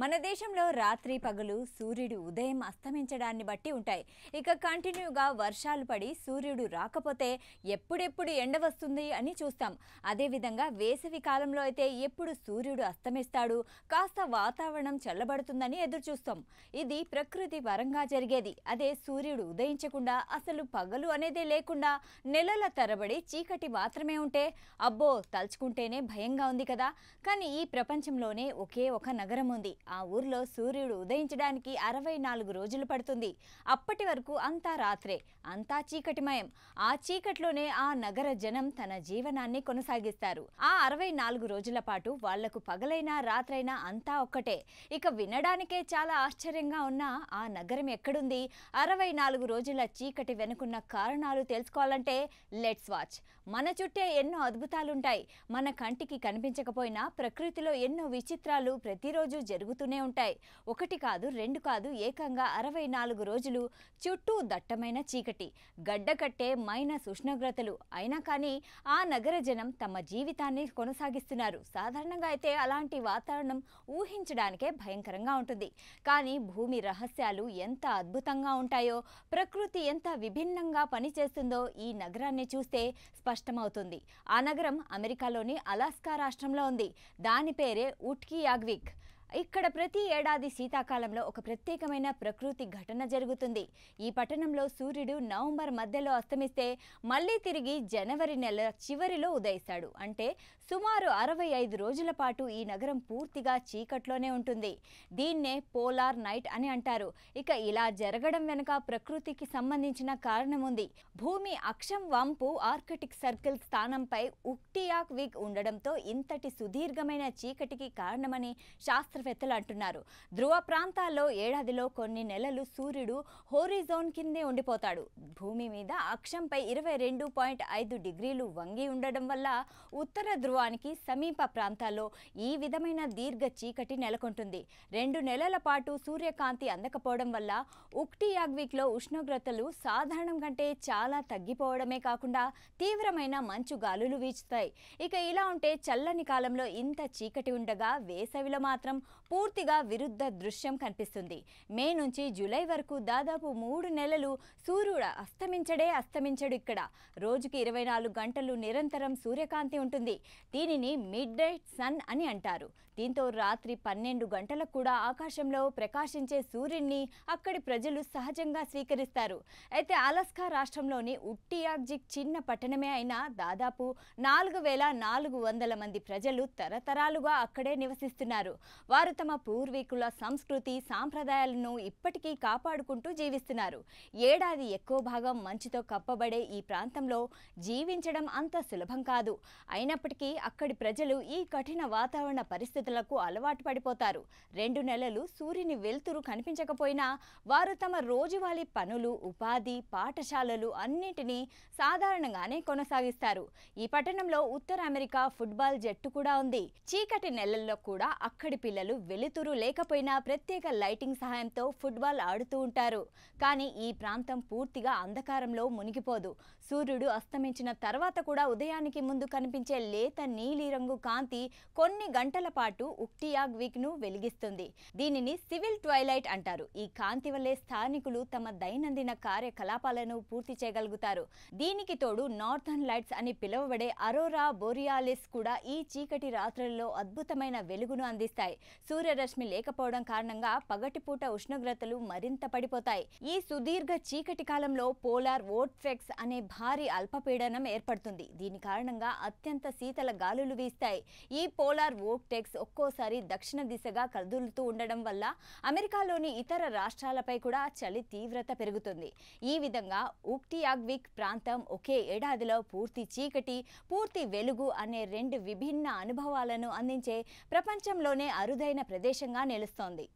మన దేశంలో రాత్రి పగలు సూర్యుడు ఉదయం అస్తమించడాన్ని బట్టి ఉంటాయి. ఇక కంటిన్యూగా వర్షాలు పడి సూర్యుడు రాకపోతే ఎప్పుడెప్పుడు ఎండ వస్తుంది అని చూస్తాం. అదేవిధంగా వేసవి కాలంలో అయితే ఎప్పుడు సూర్యుడు అస్తమిస్తాడు, కాస్త వాతావరణం చల్లబడుతుందని ఎదురు చూస్తాం. ఇది ప్రకృతి పరంగా జరిగేది. అదే సూర్యుడు ఉదయించకుండా అసలు పగలు అనేదే లేకుండా నెలల తరబడి చీకటి మాత్రమే ఉంటే అబ్బో తలుచుకుంటేనే భయంగా ఉంది కదా. కానీ ఈ ప్రపంచంలోనే ఒకే ఒక నగరం ఉంది. ఆ ఊర్లో సూర్యుడు ఉదయించడానికి 64 రోజులు పడుతుంది. అప్పటి వరకు అంతా రాత్రే, అంతా చీకటిమయం. ఆ చీకట్లోనే ఆ నగర జనం తన జీవనాన్ని కొనసాగిస్తారు. ఆ 64 రోజుల పాటు వాళ్లకు పగలైనా రాత్రైనా అంతా ఒక్కటే. ఇక వినడానికే చాలా ఆశ్చర్యంగా ఉన్న ఆ నగరం ఎక్కడుంది? 64 రోజుల చీకటి వెనుకున్న కారణాలు తెలుసుకోవాలంటే లెట్స్ వాచ్. మన చుట్టే ఎన్నో అద్భుతాలుంటాయి. మన కంటికి కనిపించకపోయినా ప్రకృతిలో ఎన్నో విచిత్రాలు ప్రతిరోజు జరుగుతూనే ఉంటాయి. ఒకటి కాదు, రెండు కాదు, ఏకంగా 64 రోజులు చుట్టూ దట్టమైన చీకటి, గడ్డకట్టే మైనస్ ఉష్ణోగ్రతలు. అయినా కానీ ఆ నగర జనం తమ జీవితాన్ని కొనసాగిస్తున్నారు. సాధారణంగా అయితే అలాంటి వాతావరణం ఊహించడానికే భయంకరంగా ఉంటుంది. కానీ భూమి రహస్యాలు ఎంత అద్భుతంగా ఉంటాయో, ప్రకృతి ఎంత విభిన్నంగా పనిచేస్తుందో ఈ నగరాన్ని చూస్తే స్పష్టమవుతుంది. ఆ నగరం అమెరికాలోని అలాస్కా రాష్ట్రంలో ఉంది. దాని పేరే ఉట్కియాగ్విక్. ఇక్కడ ప్రతి ఏడాది శీతాకాలంలో ఒక ప్రత్యేకమైన ప్రకృతి ఘటన జరుగుతుంది. ఈ పట్టణంలో సూర్యుడు నవంబర్ మధ్యలో అస్తమిస్తే మళ్ళీ తిరిగి జనవరి నెల చివరిలో ఉదయిస్తాడు. అంటే సుమారు 65 రోజుల పాటు ఈ నగరం పూర్తిగా చీకట్లోనే ఉంటుంది. దీన్నే పోలార్ నైట్ అని అంటారు. ఇక ఇలా జరగడం వెనుక ప్రకృతికి సంబంధించిన కారణం ఉంది. భూమి అక్షం వంపు ఆర్కిటిక్ సర్కిల్ స్థానంపై ఉట్కియాగ్విక్ ఉండడంతో ఇంతటి సుదీర్ఘమైన చీకటికి కారణమని శాస్త్రవేత్తలు అంటున్నారు. ధ్రువ ప్రాంతాల్లో ఏడాదిలో కొన్ని నెలలు సూర్యుడు హోరిజోన్ కిందే ఉండిపోతాడు. భూమి మీద అక్షంపై 22.5 డిగ్రీలు వంగి ఉండడం వల్ల ఉత్తర ధ్రువానికి సమీప ప్రాంతాల్లో ఈ విధమైన దీర్ఘ చీకటి నెలకొంటుంది. 2 నెలల పాటు సూర్యకాంతి అందకపోవడం వల్ల ఉట్కియాగ్విక్లో ఉష్ణోగ్రతలు సాధారణం కంటే చాలా తగ్గిపోవడమే కాకుండా తీవ్రమైన మంచు గాలులు వీచుతాయి. ఇక ఇలా ఉంటే చల్లని కాలంలో ఇంత చీకటి ఉండగా వేసవిలో మాత్రం పూర్తిగా విరుద్ధ దృశ్యం కనిపిస్తుంది. మే నుంచి జూలై వరకు దాదాపు 3 నెలలు సూర్యుడు అస్తమించడు. ఇక్కడ రోజుకి 24 గంటలు నిరంతరం సూర్యకాంతి ఉంటుంది. దీనిని మిడ్ నైట్ సన్ అని అంటారు. దీంతో రాత్రి 12 గంటలకు కూడా ఆకాశంలో ప్రకాశించే సూర్యుడిని అక్కడి ప్రజలు సహజంగా స్వీకరిస్తారు. అయితే అలాస్కా రాష్ట్రంలోని ఉట్కియాగ్విక్ చిన్న పట్టణమే అయినా దాదాపు 4400 మంది ప్రజలు తరతరాలుగా అక్కడే నివసిస్తున్నారు. వారు తమ పూర్వీకుల సంస్కృతి సాంప్రదాయాలను ఇప్పటికీ కాపాడుకుంటూ జీవిస్తున్నారు. ఏడాది ఎక్కువ భాగం మంచుతో కప్పబడే ఈ ప్రాంతంలో జీవించడం అంత సులభం కాదు. అయినప్పటికీ అక్కడి ప్రజలు ఈ కఠిన వాతావరణ పరిస్థితులకు అలవాటు పడిపోతారు. 2 నెలలు సూర్యుని వెలుతురు కనిపించకపోయినా వారు తమ రోజువారీ పనులు, ఉపాధి, పాఠశాలలు అన్నింటినీ సాధారణంగానే కొనసాగిస్తారు. ఈ పట్టణంలో ఉత్తర అమెరికా ఫుట్బాల్ జట్టు కూడా ఉంది. చీకటి నెలల్లో కూడా అక్కడి పిల్లలు వెలుతురు లేకపోయినా ప్రత్యేక లైటింగ్ సహాయంతో ఫుట్బాల్ ఆడుతూ ఉంటారు. కానీ ఈ ప్రాంతం పూర్తిగా అంధకారంలో మునిగిపోదు. సూర్యుడు అస్తమించిన తర్వాత కూడా ఉదయానికి ముందు కనిపించే లేత నీలిరంగు కాంతి కొన్ని గంటల పాటు ఉట్కియాగ్విక్ ను వెలిగిస్తుంది. దీనిని సివిల్ ట్వైలైట్ అంటారు. ఈ కాంతి వల్లే స్థానికులు తమ దైనందిన కార్యకలాపాలను పూర్తి చేయగలుగుతారు. దీనికి తోడు నార్థర్న్ లైట్స్ అని పిలువబడే అరోరా బోరియాలిస్ కూడా ఈ చీకటి రాత్రులలో అద్భుతమైన వెలుగును అందిస్తాయి. సూర్యరశ్మి లేకపోవడం కారణంగా పగటిపూట ఉష్ణోగ్రతలు మరింత పడిపోతాయి. ఈ సుదీర్ఘ చీకటి కాలంలో పోలార్ వోర్టెక్స్ అనే భారీ అల్పపీడనం ఏర్పడుతుంది. దీని కారణంగా అత్యంత శీతల గాలులు వీస్తాయి. ఈ పోలార్ వోర్టెక్స్ ఒక్కోసారి దక్షిణ దిశగా కదులుతూ ఉండడం వల్ల అమెరికాలోని ఇతర రాష్ట్రాలపై కూడా చలి తీవ్రత పెరుగుతుంది. ఈ విధంగా ఉట్కియాగ్విక్ ప్రాంతం ఒకే ఏడాదిలో పూర్తి చీకటి, పూర్తి వెలుగు అనే 2 విభిన్న అనుభవాలను అందించే ప్రపంచంలోనే అరుదైన ప్రదేశంగా నిలుస్తోంది.